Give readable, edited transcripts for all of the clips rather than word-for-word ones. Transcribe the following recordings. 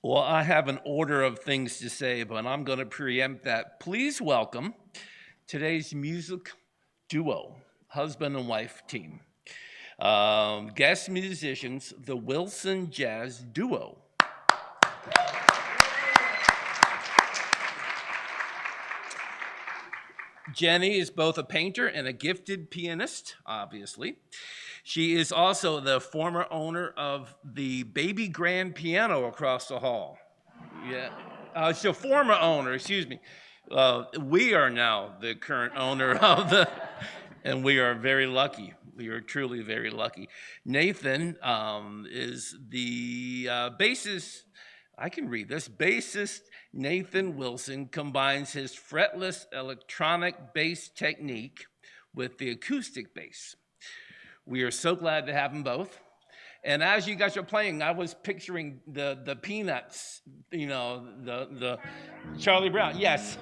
Well, I have an order of things to say, but I'm going to preempt that. Please welcome today's music duo, husband and wife team. Guest musicians, the Wilson Jazz Duo. Jenny is both a painter and a gifted pianist, obviously. She is also the former owner of the Baby Grand Piano across the hall. Yeah, she's a former owner, excuse me. We are now the current owner of and we are very lucky. We are truly very lucky. Nathan is the bassist. I can read this. Bassist Nathan Wilson combines his fretless electronic bass technique with the acoustic bass. We are so glad to have them both. And as you guys are playing, I was picturing the Peanuts, the Charlie Brown. Yes.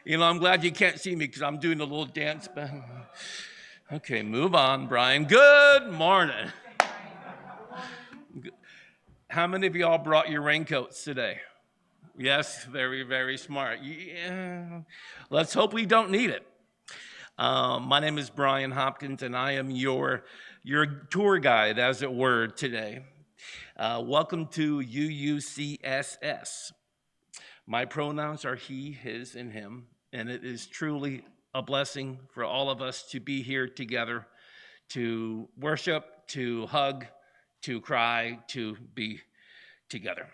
I'm glad you can't see me because I'm doing a little dance. Okay, move on, Brian. Good morning. How many of y'all brought your raincoats today? Yes, very, very smart. Yeah. Let's hope we don't need it. My name is Brian Hopkins, and I am your tour guide, as it were, today. Welcome to UUCSS. My pronouns are he, his, and him, and it is truly a blessing for all of us to be here together, to worship, to hug, to cry, to be together.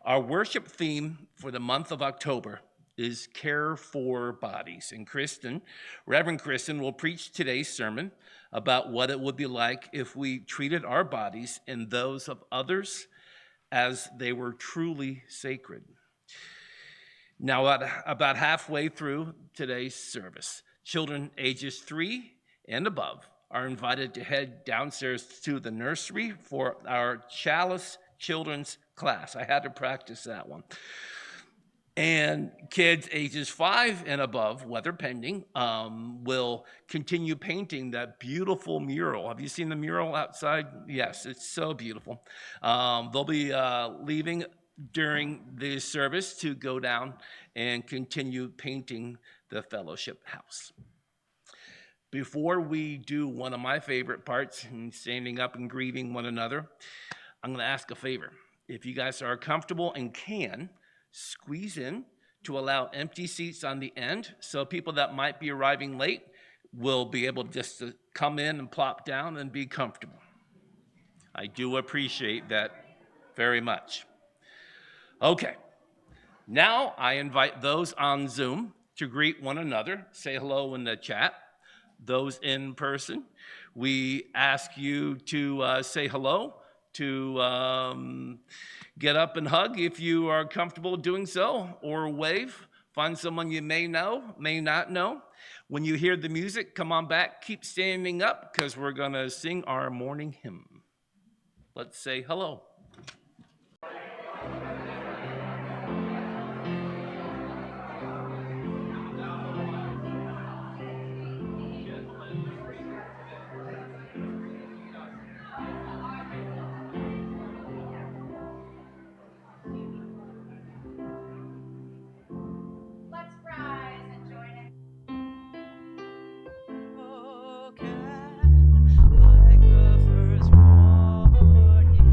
Our worship theme for the month of October is Care for Bodies. And Reverend Kristen, will preach today's sermon about what it would be like if we treated our bodies and those of others as they were truly sacred. Now, about halfway through today's service, children ages 3 and above are invited to head downstairs to the nursery for our Chalice Children's class. I had to practice that one. And kids ages 5 and above, weather pending, will continue painting that beautiful mural. Have you seen the mural outside? Yes, it's so beautiful. They'll be leaving during the service to go down and continue painting the fellowship house. Before we do one of my favorite parts, standing up and greeting one another, I'm going to ask a favor. If you guys are comfortable and can, squeeze in to allow empty seats on the end so people that might be arriving late will be able just to come in and plop down and be comfortable. I do appreciate that very much. Okay, now I invite those on Zoom to greet one another, say hello in the chat. Those in person, we ask you to say hello, to get up and hug if you are comfortable doing so, or wave. Find someone you may know, may not know. When you hear the music, come on back, keep standing up, because we're going to sing our morning hymn. Let's say hello. Like the first morning.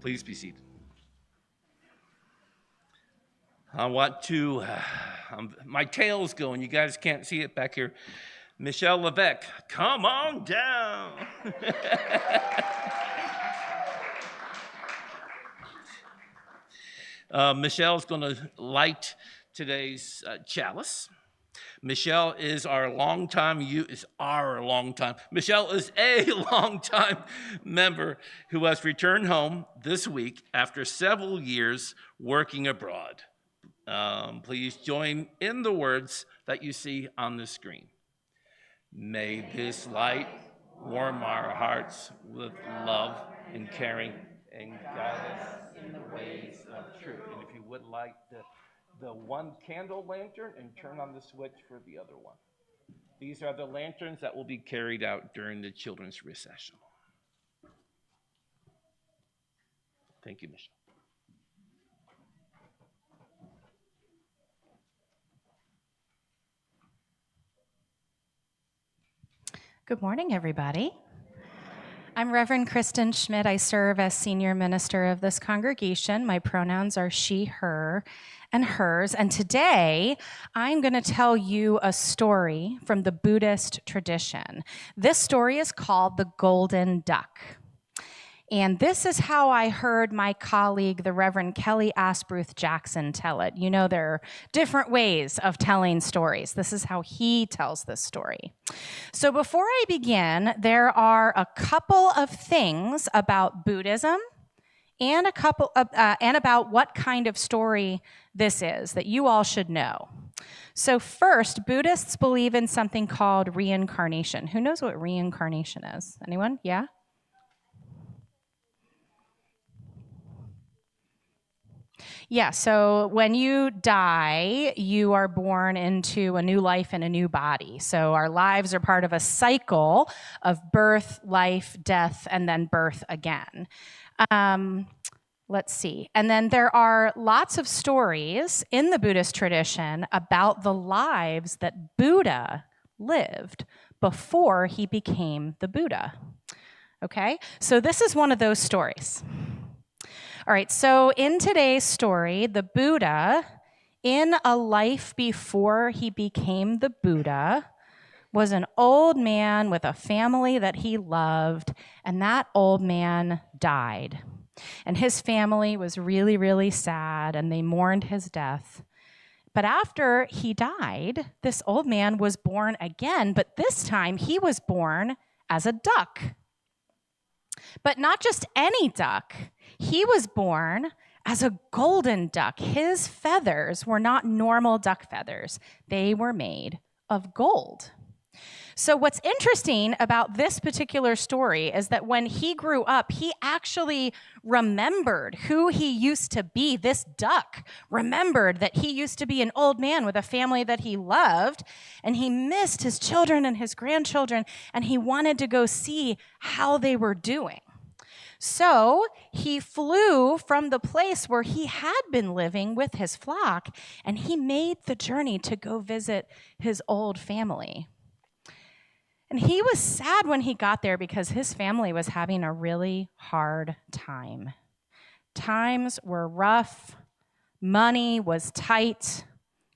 Please be seated. I want to, my tail's going. You guys can't see it back here. Michelle Levesque, come on down. Michelle's going to light today's chalice. Michelle is Michelle is a longtime member who has returned home this week after several years working abroad. Please join in the words that you see on the screen. May this light warm our hearts with love and caring and guide us in the ways of truth. And if you would like the one candle lantern and turn on the switch for the other one. These are the lanterns that will be carried out during the children's recessional. Thank you, Michelle. Good morning, everybody. I'm Reverend Kristen Schmidt. I serve as senior minister of this congregation. My pronouns are she, her, and hers. And today, I'm going to tell you a story from the Buddhist tradition. This story is called The Golden Duck. And this is how I heard my colleague, the Reverend Kelly Asbruth Jackson, tell it. You know, there are different ways of telling stories. This is how he tells this story. So before I begin, there are a couple of things about Buddhism and and about what kind of story this is that you all should know. So first, Buddhists believe in something called reincarnation. Who knows what reincarnation is? Anyone? Yeah? Yeah, so when you die, you are born into a new life and a new body. So our lives are part of a cycle of birth, life, death, and then birth again. Let's see. And then there are lots of stories in the Buddhist tradition about the lives that Buddha lived before he became the Buddha. Okay? So this is one of those stories. All right, so in today's story, the Buddha, in a life before he became the Buddha, was an old man with a family that he loved, and that old man died. And his family was really, really sad, and they mourned his death. But after he died, this old man was born again, but this time he was born as a duck. But not just any duck. He was born as a golden duck. His feathers were not normal duck feathers. They were made of gold. So what's interesting about this particular story is that when he grew up, he actually remembered who he used to be. This duck remembered that he used to be an old man with a family that he loved, and he missed his children and his grandchildren, and he wanted to go see how they were doing. So he flew from the place where he had been living with his flock, and he made the journey to go visit his old family. And he was sad when he got there because his family was having a really hard time. Times were rough, money was tight,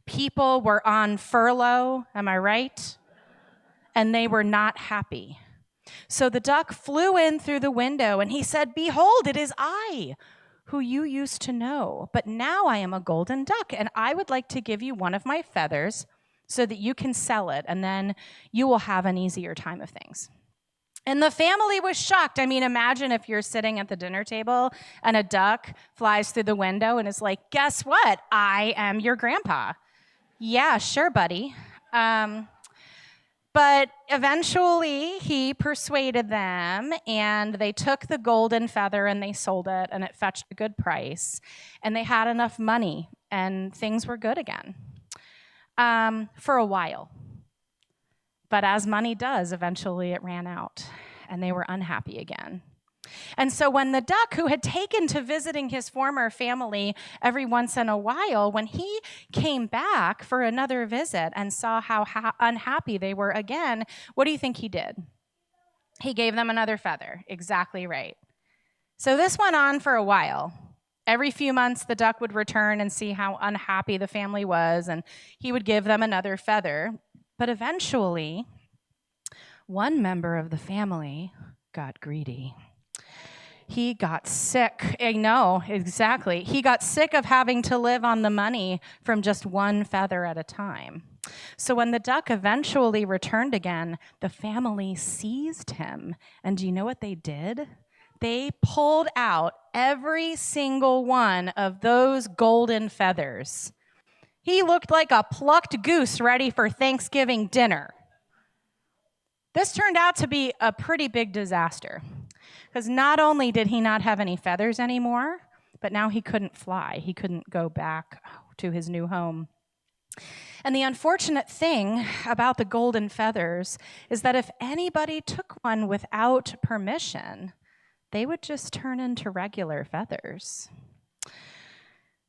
people were on furlough, am I right? And they were not happy. So the duck flew in through the window and he said, "Behold, it is I, who you used to know, but now I am a golden duck, and I would like to give you one of my feathers so that you can sell it, and then you will have an easier time of things." And the family was shocked. I mean, imagine if you're sitting at the dinner table and a duck flies through the window and is like, "Guess what? I am your grandpa." Yeah, sure, buddy. But eventually he persuaded them, and they took the golden feather and they sold it, and it fetched a good price. And they had enough money, and things were good again for a while. But as money does, eventually it ran out, and they were unhappy again. And so when the duck, who had taken to visiting his former family every once in a while, when he came back for another visit and saw how unhappy they were again, what do you think he did? He gave them another feather. Exactly right. So this went on for a while. Every few months, the duck would return and see how unhappy the family was, and he would give them another feather. But eventually, one member of the family got greedy. He got sick. I know, exactly. He got sick of having to live on the money from just one feather at a time. So when the duck eventually returned again, the family seized him. And do you know what they did? They pulled out every single one of those golden feathers. He looked like a plucked goose ready for Thanksgiving dinner. This turned out to be a pretty big disaster because not only did he not have any feathers anymore, but now he couldn't fly. He couldn't go back to his new home. And the unfortunate thing about the golden feathers is that if anybody took one without permission, they would just turn into regular feathers.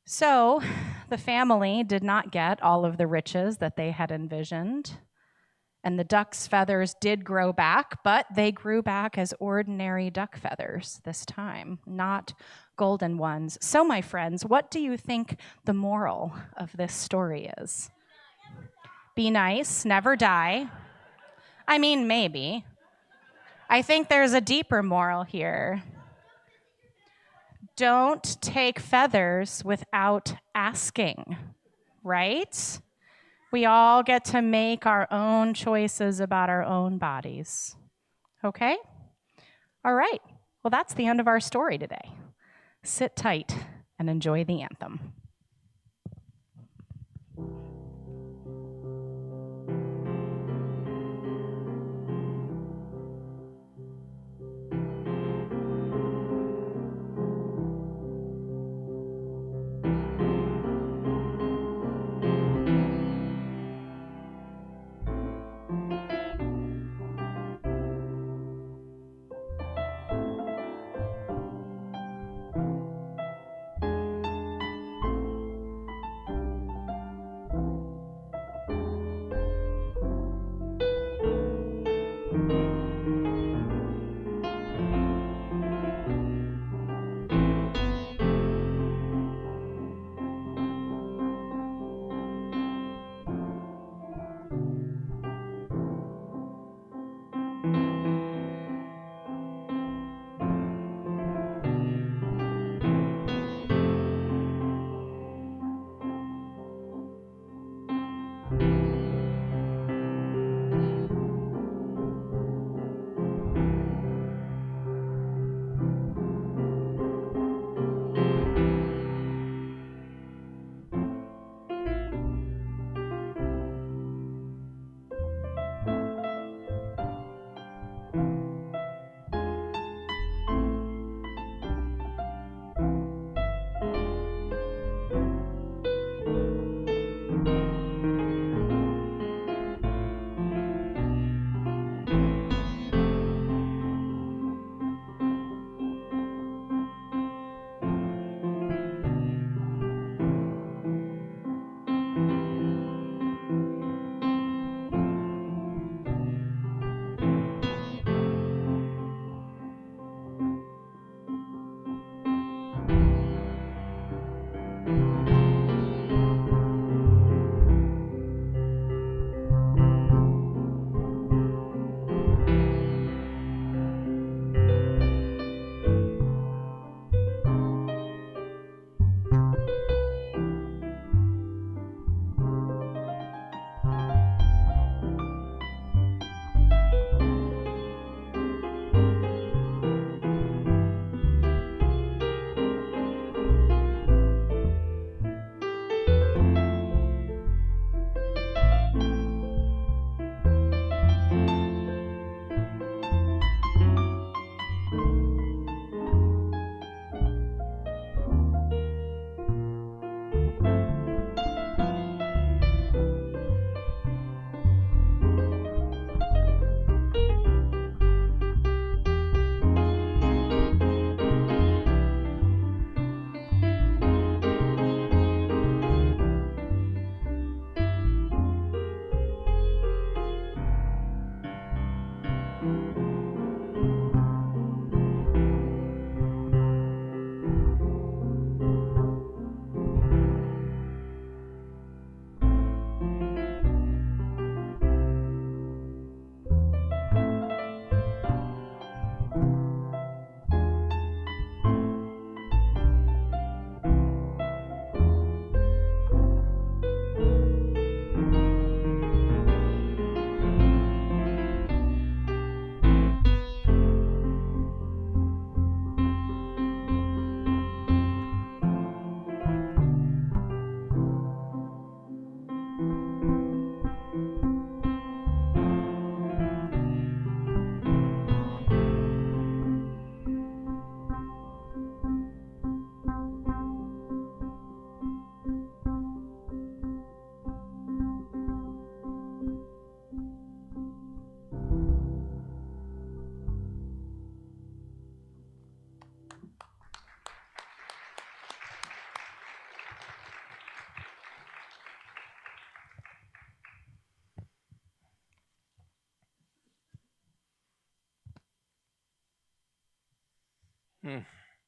So the family did not get all of the riches that they had envisioned. And the duck's feathers did grow back, but they grew back as ordinary duck feathers this time, not golden ones. So, my friends, what do you think the moral of this story is? Be nice, never die. I mean, maybe. I think there's a deeper moral here. Don't take feathers without asking, right? We all get to make our own choices about our own bodies. Okay? All right. Well, that's the end of our story today. Sit tight and enjoy the anthem.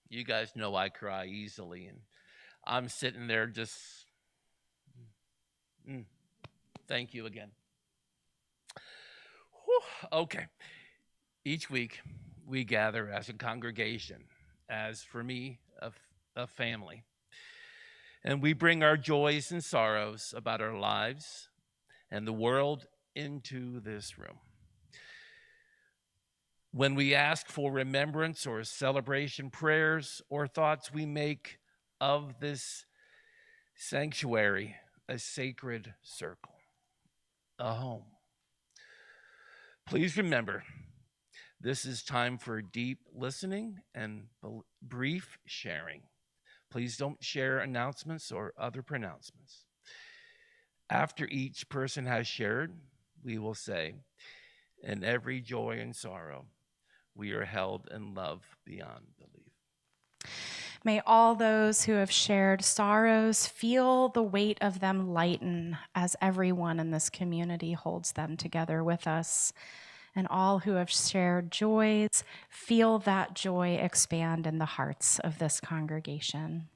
You guys know I cry easily, and I'm sitting there just, thank you again. Whew, okay. Each week, we gather as a congregation, as for me, a family, and we bring our joys and sorrows about our lives and the world into this room. When we ask for remembrance or celebration prayers or thoughts, we make of this sanctuary a sacred circle, a home. Please remember, this is time for deep listening and brief sharing. Please don't share announcements or other pronouncements. After each person has shared, we will say, in every joy and sorrow, we are held in love beyond belief. May all those who have shared sorrows feel the weight of them lighten as everyone in this community holds them together with us. And all who have shared joys feel that joy expand in the hearts of this congregation.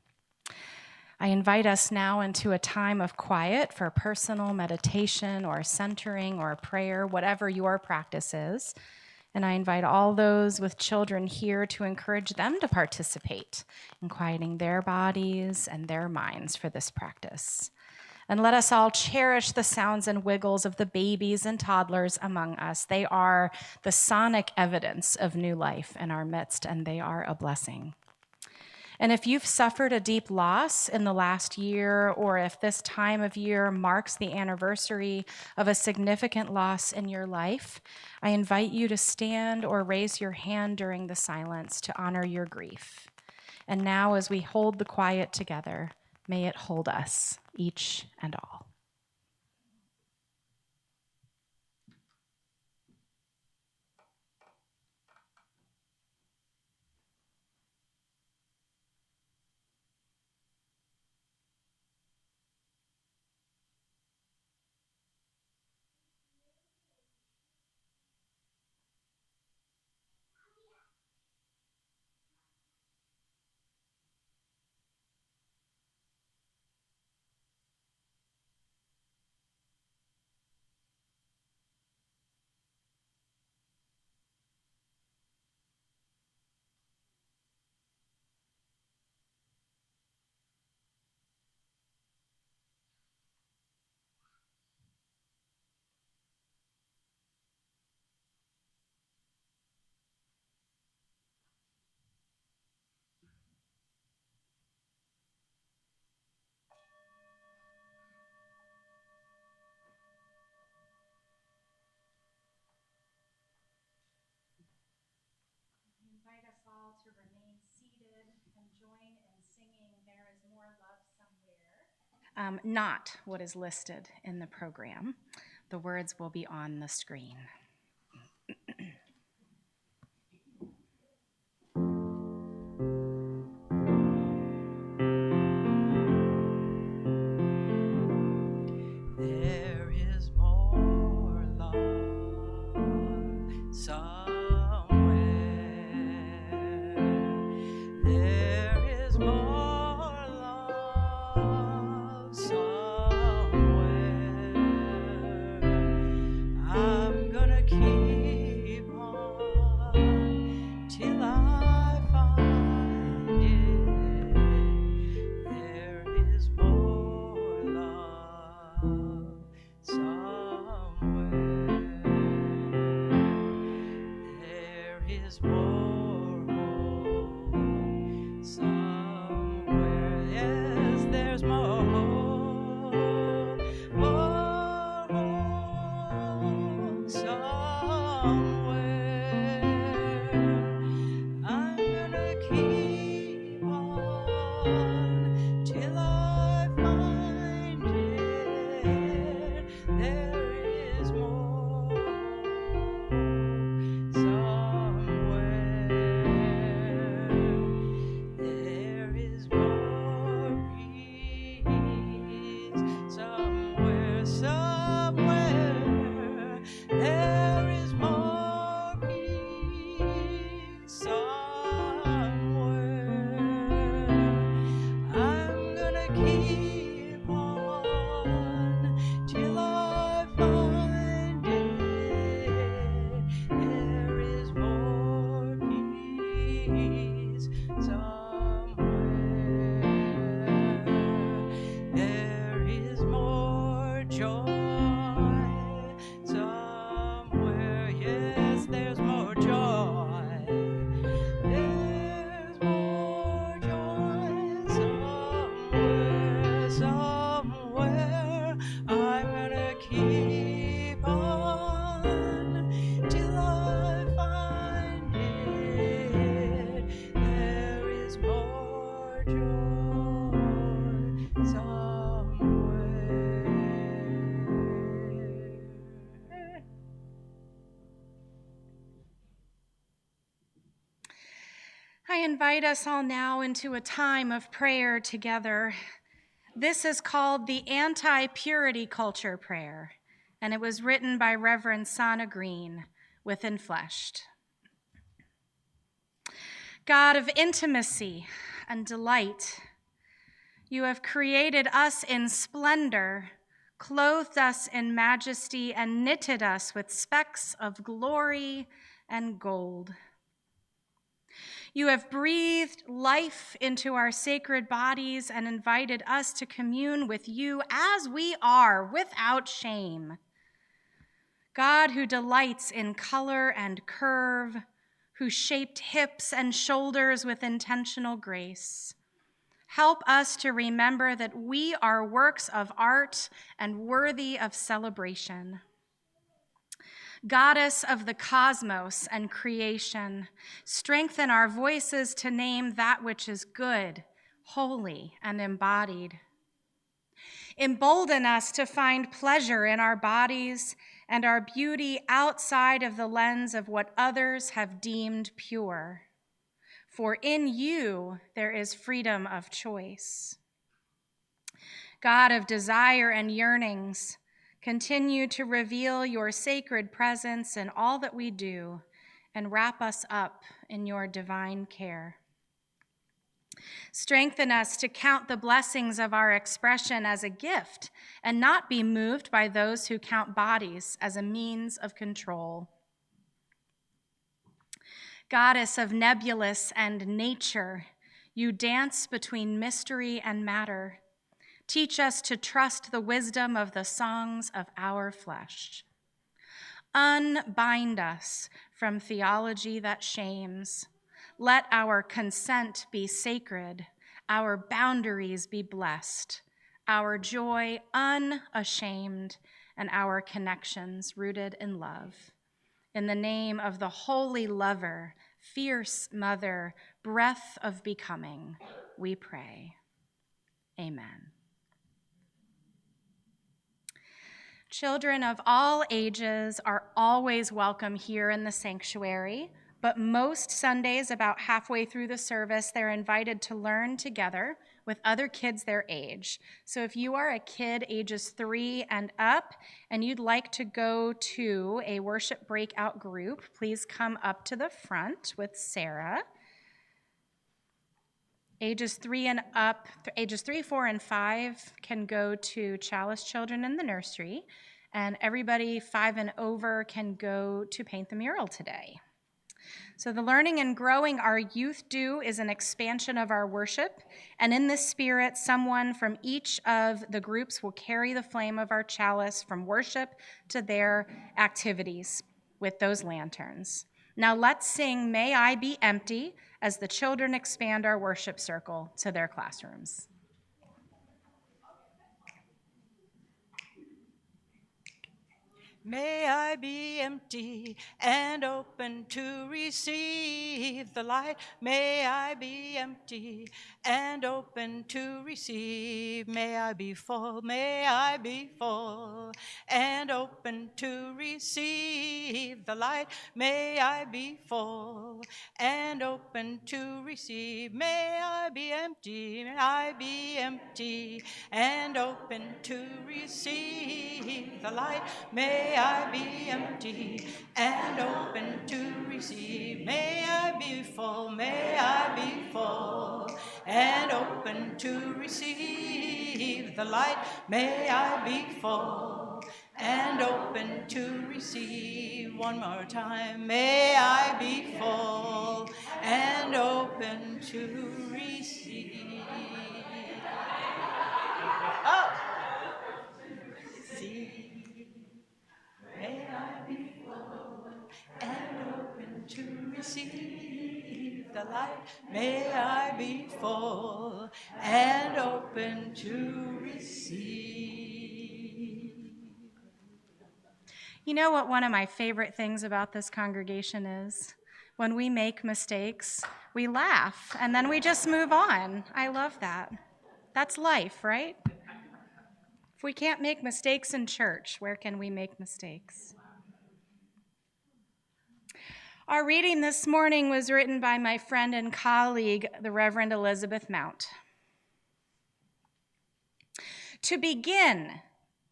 I invite us now into a time of quiet for personal meditation or centering or prayer, whatever your practice is. And I invite all those with children here to encourage them to participate in quieting their bodies and their minds for this practice. And let us all cherish the sounds and wiggles of the babies and toddlers among us. They are the sonic evidence of new life in our midst, and they are a blessing. And if you've suffered a deep loss in the last year, or if this time of year marks the anniversary of a significant loss in your life, I invite you to stand or raise your hand during the silence to honor your grief. And now, as we hold the quiet together, may it hold us, each and all. Invite us all to remain seated and join in singing There Is More Love Somewhere. Not what is listed in the program. The words will be on the screen. There is more love somewhere. There is more love somewhere. I'm gonna keep on till I find it. There is more love somewhere. There is more hope somewhere. Yes, there's more hope, more hope somewhere. I'm gonna keep on till I find it. There is more somewhere. There is more peace somewhere, somewhere. There is more peace somewhere. invite us all now into a time of prayer together. This is called the Anti-Purity Culture Prayer, and it was written by Reverend Sana Green with Infleshed. God of intimacy and delight, you have created us in splendor, clothed us in majesty, and knitted us with specks of glory and gold. You have breathed life into our sacred bodies and invited us to commune with you as we are, without shame. God, who delights in color and curve, who shaped hips and shoulders with intentional grace, help us to remember that we are works of art and worthy of celebration. Goddess of the cosmos and creation, strengthen our voices to name that which is good, holy, and embodied. Embolden us to find pleasure in our bodies and our beauty outside of the lens of what others have deemed pure. For in you there is freedom of choice. God of desire and yearnings, continue to reveal your sacred presence in all that we do and wrap us up in your divine care. Strengthen us to count the blessings of our expression as a gift and not be moved by those who count bodies as a means of control. Goddess of nebulous and nature, you dance between mystery and matter. Teach us to trust the wisdom of the songs of our flesh. Unbind us from theology that shames. Let our consent be sacred, our boundaries be blessed, our joy unashamed, and our connections rooted in love. In the name of the holy lover, fierce mother, breath of becoming, we pray. Amen. Children of all ages are always welcome here in the sanctuary, but most Sundays, about halfway through the service, they're invited to learn together with other kids their age. So if you are a kid ages 3 and up and you'd like to go to a worship breakout group, please come up to the front with Sarah. Ages 3 and up, ages 3, 4, and 5 can go to Chalice Children in the nursery, and everybody 5 and over can go to Paint the Mural today. So the learning and growing our youth do is an expansion of our worship, and in this spirit, someone from each of the groups will carry the flame of our chalice from worship to their activities with those lanterns. Now let's sing May I Be Empty as the children expand our worship circle to their classrooms. May I be empty and open to receive the light. May I be empty and open to receive. May I be full, may I be full and open to receive the light. May I be full and open to receive. May I be empty, may I be empty and open to receive the light. May I be empty and open to receive. May I be full, may I be full and open to receive the light. May I be full and open to receive. One more time. May I be full and open to receive. Oh! See. May I be full and open to receive the light. May I be full and open to receive. You know what one of my favorite things about this congregation is? When we make mistakes, we laugh and then we just move on. I love that. That's life, right? If we can't make mistakes in church, where can we make mistakes? Our reading this morning was written by my friend and colleague, the Reverend Elizabeth Mount. To begin,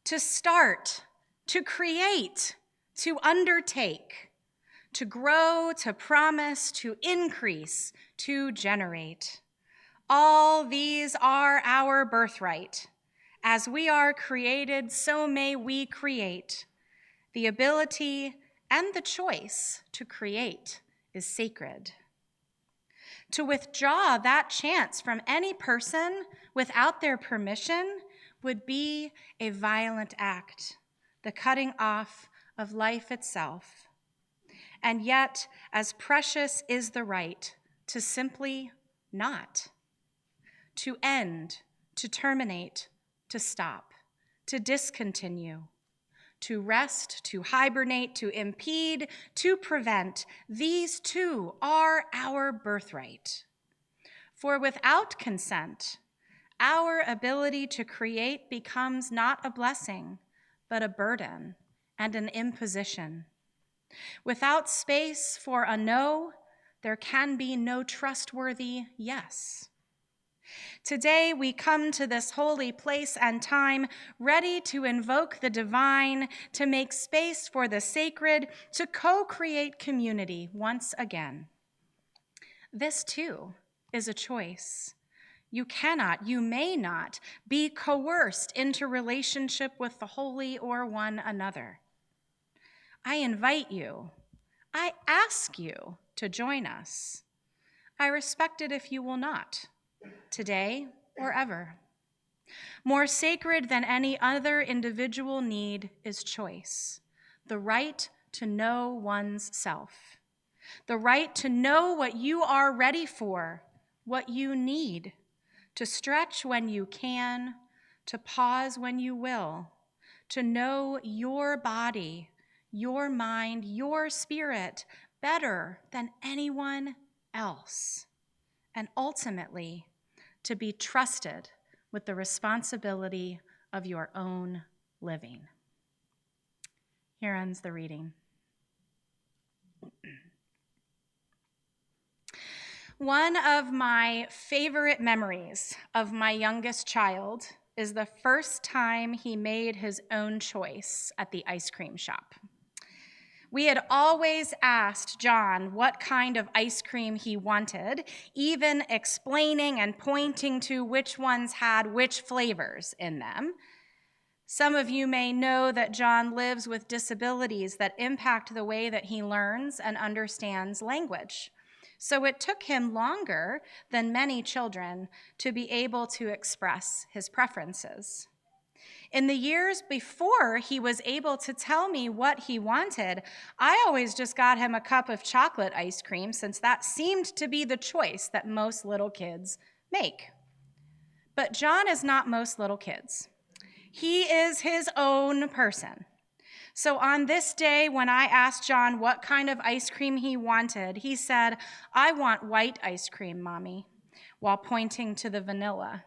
to start, to create, to undertake, to grow, to promise, to increase, to generate. All these are our birthright. As we are created, so may we create. The ability and the choice to create is sacred. To withdraw that chance from any person without their permission would be a violent act, the cutting off of life itself. And yet, as precious is the right to simply not, to end, to terminate, to stop, to discontinue, to rest, to hibernate, to impede, to prevent. These too are our birthright. For without consent, our ability to create becomes not a blessing, but a burden and an imposition. Without space for a no, there can be no trustworthy yes. Today, we come to this holy place and time ready to invoke the divine, to make space for the sacred, to co-create community once again. This, too, is a choice. You cannot, you may not be coerced into relationship with the holy or one another. I invite you, I ask you to join us. I respect it if you will not, today or ever. More sacred than any other individual need is choice, the right to know one's self, the right to know what you are ready for, what you need, to stretch when you can, to pause when you will, to know your body, your mind, your spirit better than anyone else, and ultimately to be trusted with the responsibility of your own living. Here ends the reading. One of my favorite memories of my youngest child is the first time he made his own choice at the ice cream shop. We had always asked John what kind of ice cream he wanted, even explaining and pointing to which ones had which flavors in them. Some of you may know that John lives with disabilities that impact the way that he learns and understands language. So it took him longer than many children to be able to express his preferences. In the years before he was able to tell me what he wanted, I always just got him a cup of chocolate ice cream, since that seemed to be the choice that most little kids make. But John is not most little kids. He is his own person. So on this day, when I asked John what kind of ice cream he wanted, he said, "I want white ice cream, Mommy," while pointing to the vanilla.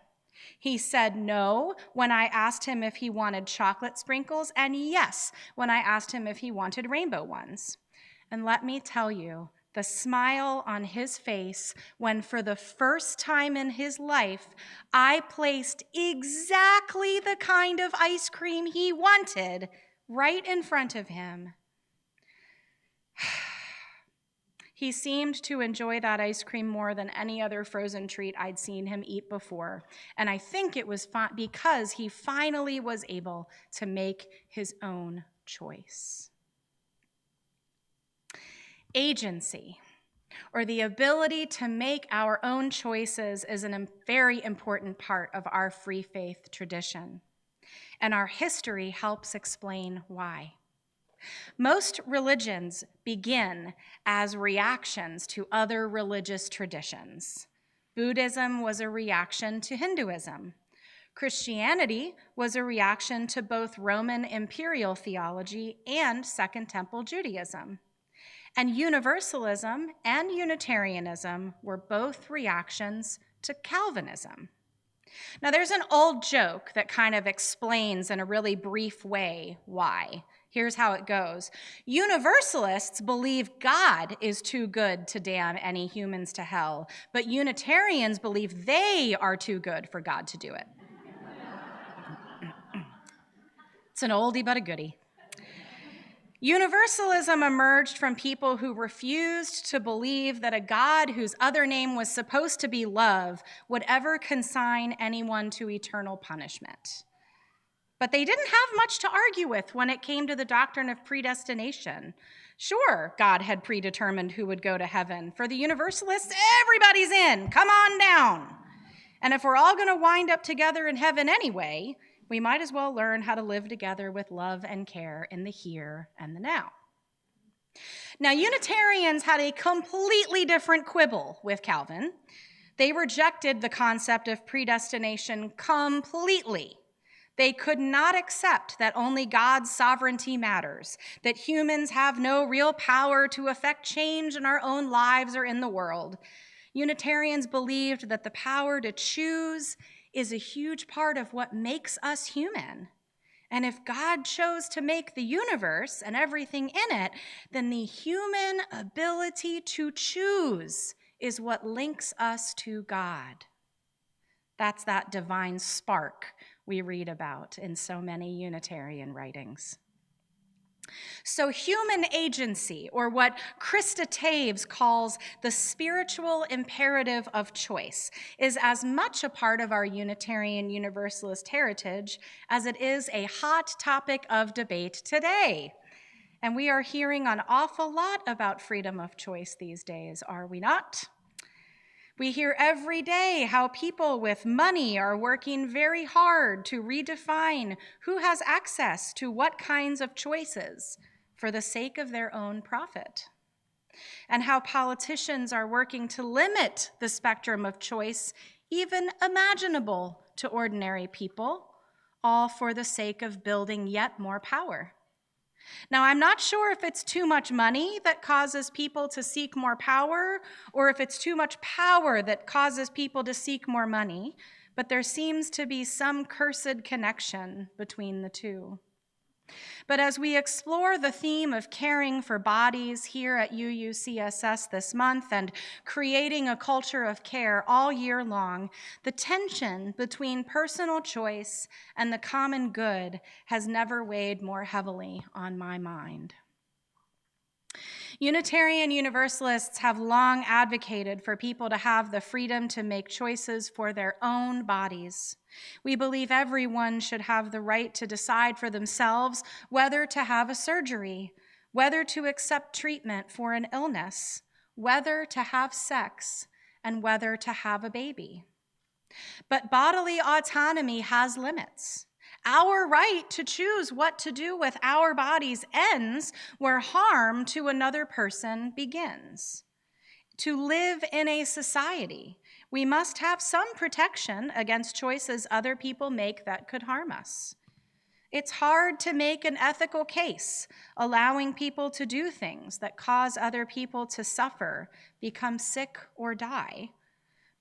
He said no when I asked him if he wanted chocolate sprinkles, and yes when I asked him if he wanted rainbow ones. And let me tell you, the smile on his face when for the first time in his life, I placed exactly the kind of ice cream he wanted right in front of him. He seemed to enjoy that ice cream more than any other frozen treat I'd seen him eat before. And I think it was because he finally was able to make his own choice. Agency, or the ability to make our own choices, is a very important part of our free faith tradition. And our history helps explain why. Most religions begin as reactions to other religious traditions. Buddhism was a reaction to Hinduism. Christianity was a reaction to both Roman imperial theology and Second Temple Judaism. And Universalism and Unitarianism were both reactions to Calvinism. Now, there's an old joke that kind of explains in a really brief way why. Here's how it goes. Universalists believe God is too good to damn any humans to hell, but Unitarians believe they are too good for God to do it. It's an oldie but a goodie. Universalism emerged from people who refused to believe that a God whose other name was supposed to be love would ever consign anyone to eternal punishment. But they didn't have much to argue with when it came to the doctrine of predestination. Sure, God had predetermined who would go to heaven. For the Universalists, everybody's in. Come on down. And if we're all going to wind up together in heaven anyway, we might as well learn how to live together with love and care in the here and the now. Now, Unitarians had a completely different quibble with Calvin. They rejected the concept of predestination completely. They could not accept that only God's sovereignty matters, that humans have no real power to affect change in our own lives or in the world. Unitarians believed that the power to choose is a huge part of what makes us human. And if God chose to make the universe and everything in it, then the human ability to choose is what links us to God. That's that divine spark we read about in so many Unitarian writings. So human agency, or what Krista Taves calls the spiritual imperative of choice, is as much a part of our Unitarian Universalist heritage as it is a hot topic of debate today. And we are hearing an awful lot about freedom of choice these days, are we not? We hear every day how people with money are working very hard to redefine who has access to what kinds of choices for the sake of their own profit, and how politicians are working to limit the spectrum of choice even imaginable to ordinary people, all for the sake of building yet more power. Now, I'm not sure if it's too much money that causes people to seek more power, or if it's too much power that causes people to seek more money, but there seems to be some cursed connection between the two. But as we explore the theme of caring for bodies here at UUCSS this month and creating a culture of care all year long, the tension between personal choice and the common good has never weighed more heavily on my mind. Unitarian Universalists have long advocated for people to have the freedom to make choices for their own bodies. We believe everyone should have the right to decide for themselves whether to have a surgery, whether to accept treatment for an illness, whether to have sex, and whether to have a baby. But bodily autonomy has limits. Our right to choose what to do with our bodies ends where harm to another person begins. To live in a society, we must have some protection against choices other people make that could harm us. It's hard to make an ethical case allowing people to do things that cause other people to suffer, become sick, or die.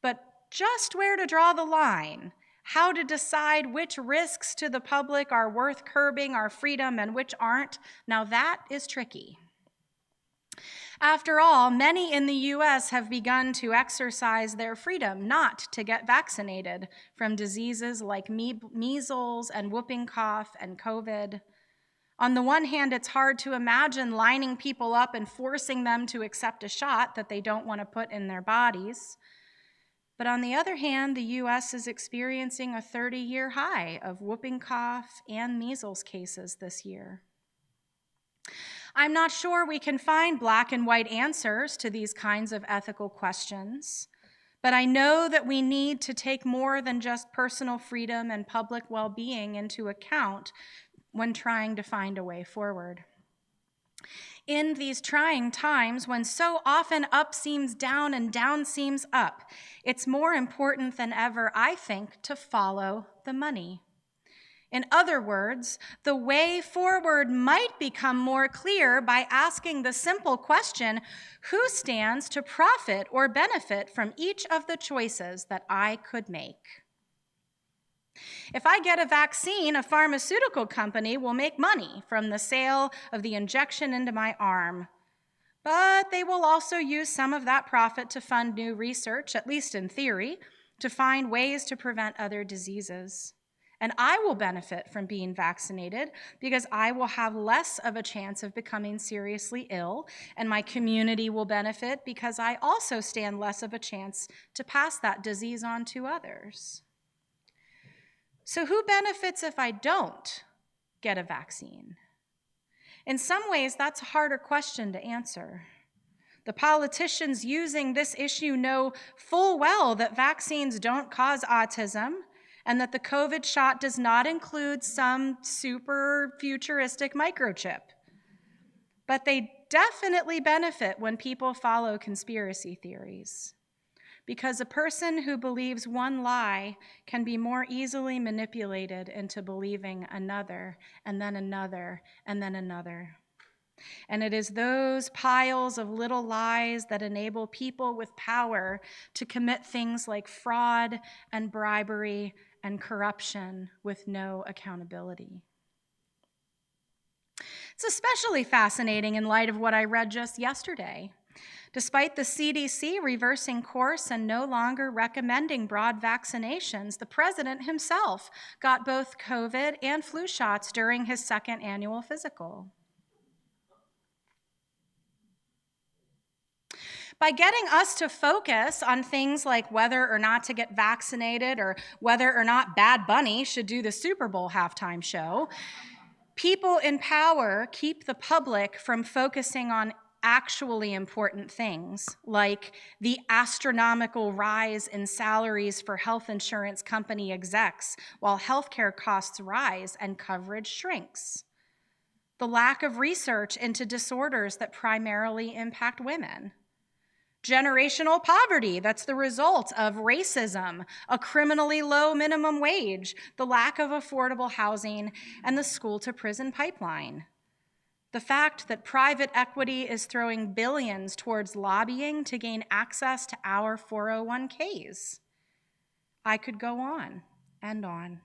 But just where to draw the line, how to decide which risks to the public are worth curbing our freedom and which aren't, now that is tricky. After all, many in the US have begun to exercise their freedom not to get vaccinated from diseases like measles and whooping cough and COVID. On the one hand, it's hard to imagine lining people up and forcing them to accept a shot that they don't want to put in their bodies. But on the other hand, the US is experiencing a 30-year high of whooping cough and measles cases this year. I'm not sure we can find black and white answers to these kinds of ethical questions, but I know that we need to take more than just personal freedom and public well-being into account when trying to find a way forward. In these trying times, when so often up seems down and down seems up, it's more important than ever, I think, to follow the money. In other words, the way forward might become more clear by asking the simple question, who stands to profit or benefit from each of the choices that I could make? If I get a vaccine, a pharmaceutical company will make money from the sale of the injection into my arm. But they will also use some of that profit to fund new research, at least in theory, to find ways to prevent other diseases. And I will benefit from being vaccinated because I will have less of a chance of becoming seriously ill, and my community will benefit because I also stand less of a chance to pass that disease on to others. So who benefits if I don't get a vaccine? In some ways, that's a harder question to answer. The politicians using this issue know full well that vaccines don't cause autism and that the COVID shot does not include some super futuristic microchip. But they definitely benefit when people follow conspiracy theories, because a person who believes one lie can be more easily manipulated into believing another, and then another, and then another. And it is those piles of little lies that enable people with power to commit things like fraud and bribery and corruption with no accountability. It's especially fascinating in light of what I read just yesterday. Despite the CDC reversing course and no longer recommending broad vaccinations, the president himself got both COVID and flu shots during his second annual physical. By getting us to focus on things like whether or not to get vaccinated or whether or not Bad Bunny should do the Super Bowl halftime show, people in power keep the public from focusing on actually important things, like the astronomical rise in salaries for health insurance company execs while healthcare costs rise and coverage shrinks, the lack of research into disorders that primarily impact women, generational poverty that's the result of racism, a criminally low minimum wage, the lack of affordable housing, and the school-to-prison pipeline. The fact that private equity is throwing billions towards lobbying to gain access to our 401ks. I could go on and on.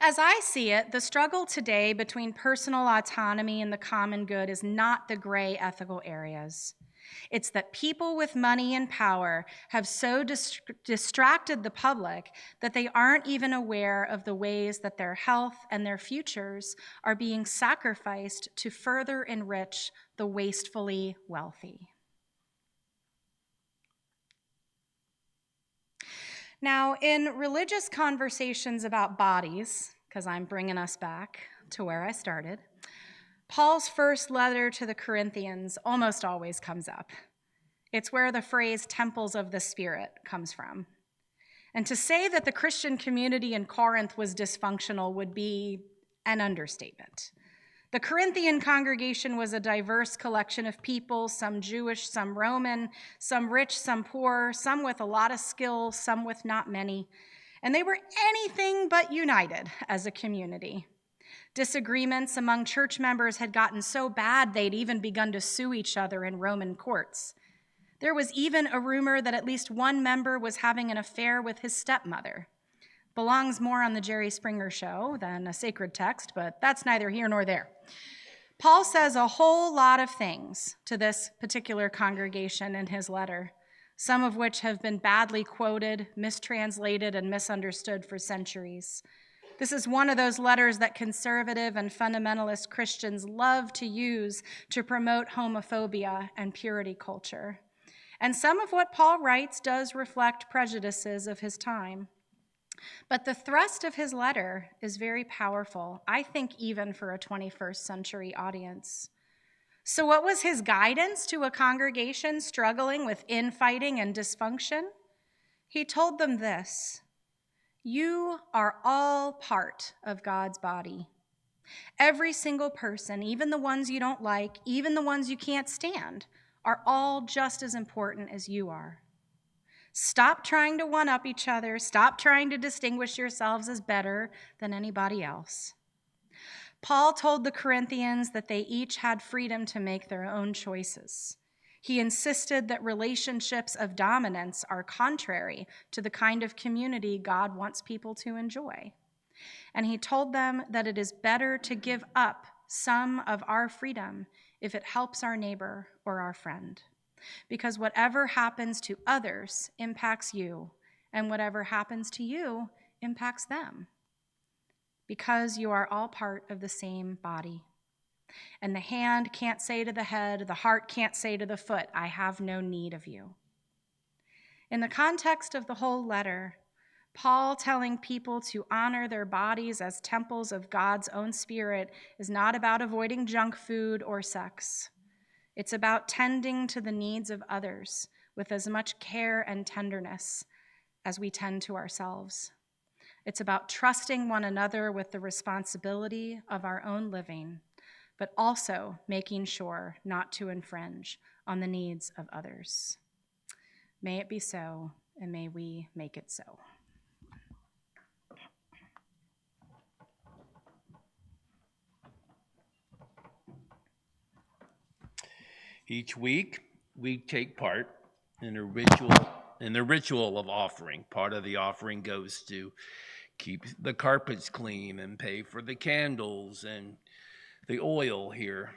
As I see it, the struggle today between personal autonomy and the common good is not the gray ethical areas. It's that people with money and power have so distracted the public that they aren't even aware of the ways that their health and their futures are being sacrificed to further enrich the wastefully wealthy. Now, in religious conversations about bodies, because I'm bringing us back to where I started, Paul's first letter to the Corinthians almost always comes up. It's where the phrase temples of the Spirit comes from. And to say that the Christian community in Corinth was dysfunctional would be an understatement. The Corinthian congregation was a diverse collection of people, some Jewish, some Roman, some rich, some poor, some with a lot of skill, some with not many. And they were anything but united as a community. Disagreements among church members had gotten so bad they'd even begun to sue each other in Roman courts. There was even a rumor that at least one member was having an affair with his stepmother. Belongs more on the Jerry Springer show than a sacred text, but that's neither here nor there. Paul says a whole lot of things to this particular congregation in his letter, some of which have been badly quoted, mistranslated, and misunderstood for centuries. This is one of those letters that conservative and fundamentalist Christians love to use to promote homophobia and purity culture. And some of what Paul writes does reflect prejudices of his time. But the thrust of his letter is very powerful, I think even for a 21st century audience. So what was his guidance to a congregation struggling with infighting and dysfunction? He told them this: you are all part of God's body. Every single person, even the ones you don't like, even the ones you can't stand, are all just as important as you are. Stop trying to one-up each other. Stop trying to distinguish yourselves as better than anybody else. Paul told the Corinthians that they each had freedom to make their own choices. He insisted that relationships of dominance are contrary to the kind of community God wants people to enjoy. And he told them that it is better to give up some of our freedom if it helps our neighbor or our friend. Because whatever happens to others impacts you, and whatever happens to you impacts them. Because you are all part of the same body. And the hand can't say to the head, the heart can't say to the foot, I have no need of you. In the context of the whole letter, Paul telling people to honor their bodies as temples of God's own Spirit is not about avoiding junk food or sex. It's about tending to the needs of others with as much care and tenderness as we tend to ourselves. It's about trusting one another with the responsibility of our own living, but also making sure not to infringe on the needs of others. May it be so, and may we make it so. Each week, we take part in the ritual of offering. Part of the offering goes to keep the carpets clean and pay for the candles and the oil here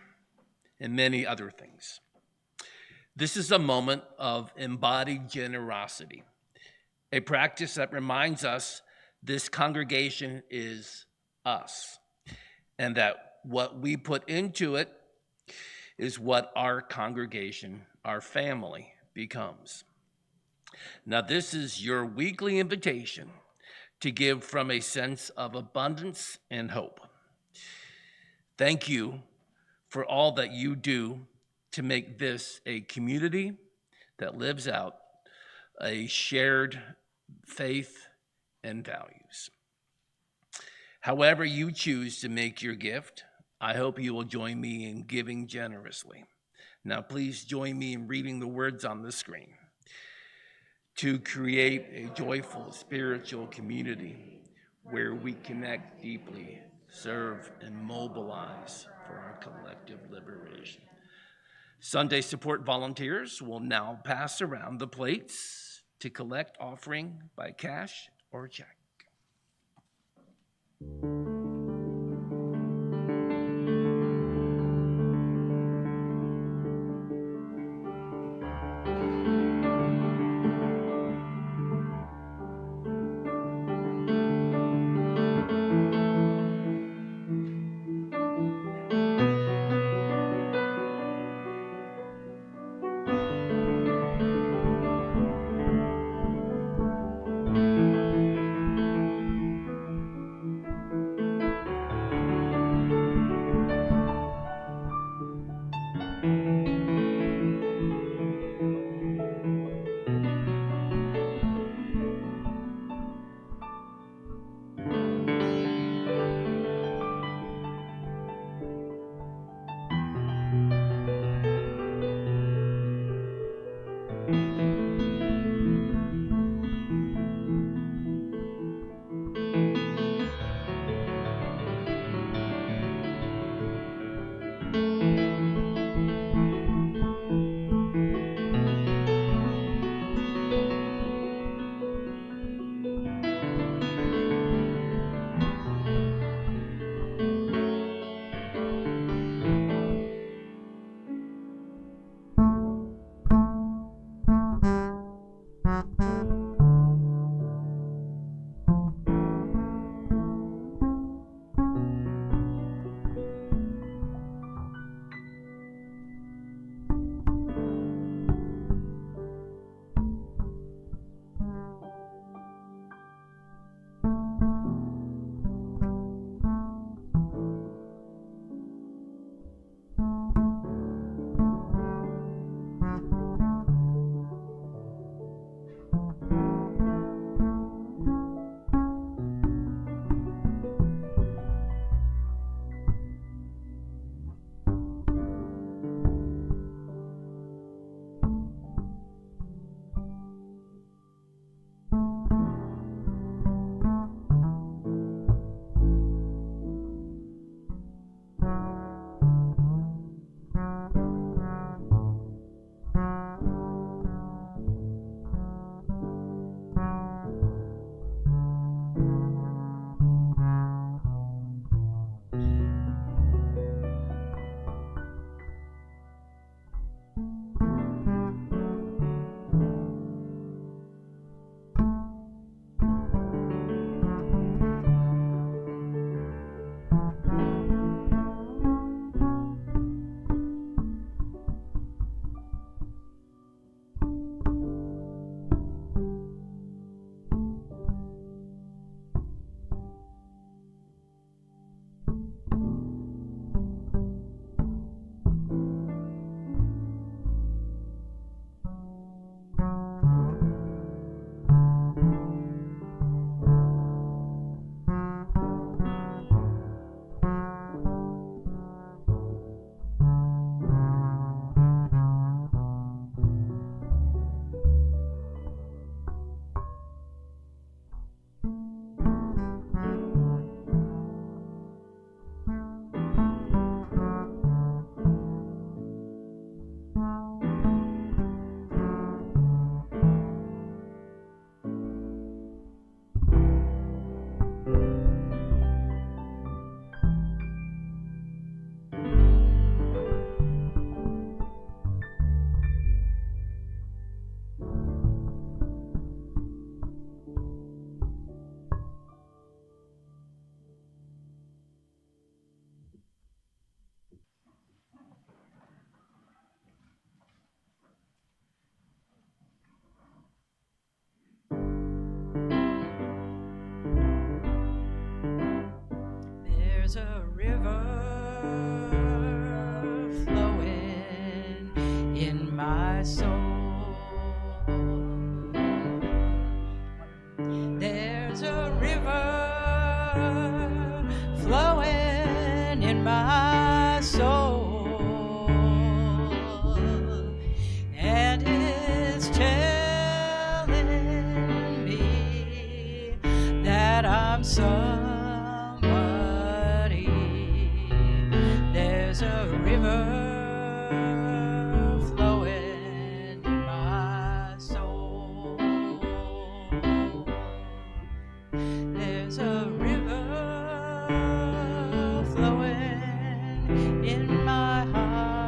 and many other things. This is a moment of embodied generosity, a practice that reminds us this congregation is us, and that what we put into it is what our congregation, our family, becomes. Now, this is your weekly invitation to give from a sense of abundance and hope. Thank you for all that you do to make this a community that lives out a shared faith and values. However you choose to make your gift, I hope you will join me in giving generously. Now, please join me in reading the words on the screen. To create a joyful spiritual community where we connect deeply, serve, and mobilize for our collective liberation. Sunday support volunteers will now pass around the plates to collect offering by cash or check. river flowing in my soul. There's a river flowing in my heart.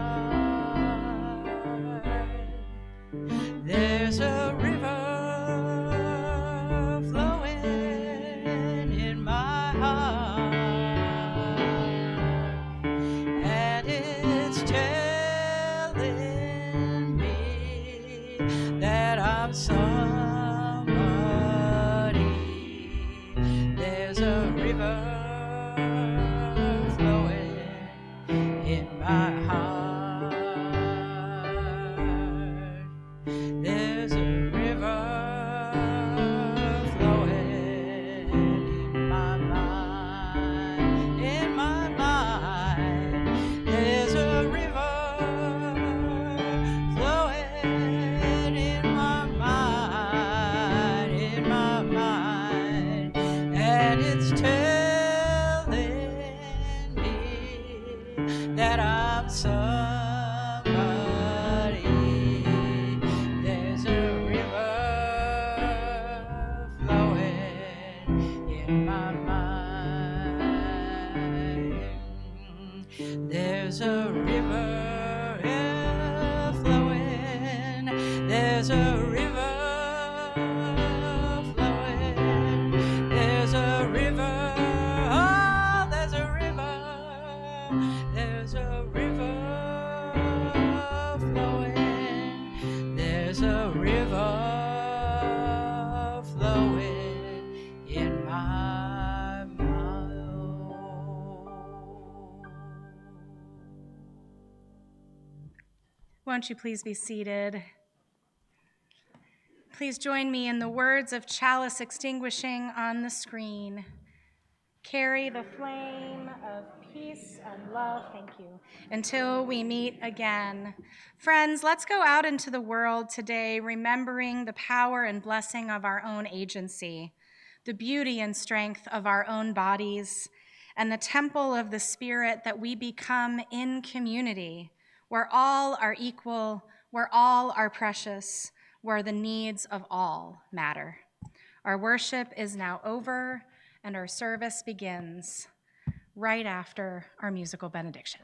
There's a river flowing in my heart, and it's telling me that I'm somebody. There's a river flowing in my heart. There's a river flowing in my mind, in my mind. There's a river flowing in my mind, and it's telling me that I'm somebody. There's a river flowing in my mind. There's a river flowing. There's a river flowing. There's a river. Oh, there's a river. There's a river flowing. There's a river flowing in my mouth. Won't you please be seated? Please join me in the words of chalice extinguishing on the screen. Carry the flame of peace and love, thank you, until we meet again. Friends, let's go out into the world today remembering the power and blessing of our own agency, the beauty and strength of our own bodies, and the temple of the Spirit that we become in community, where all are equal, where all are precious, where the needs of all matter. Our worship is now over, and our service begins right after our musical benediction.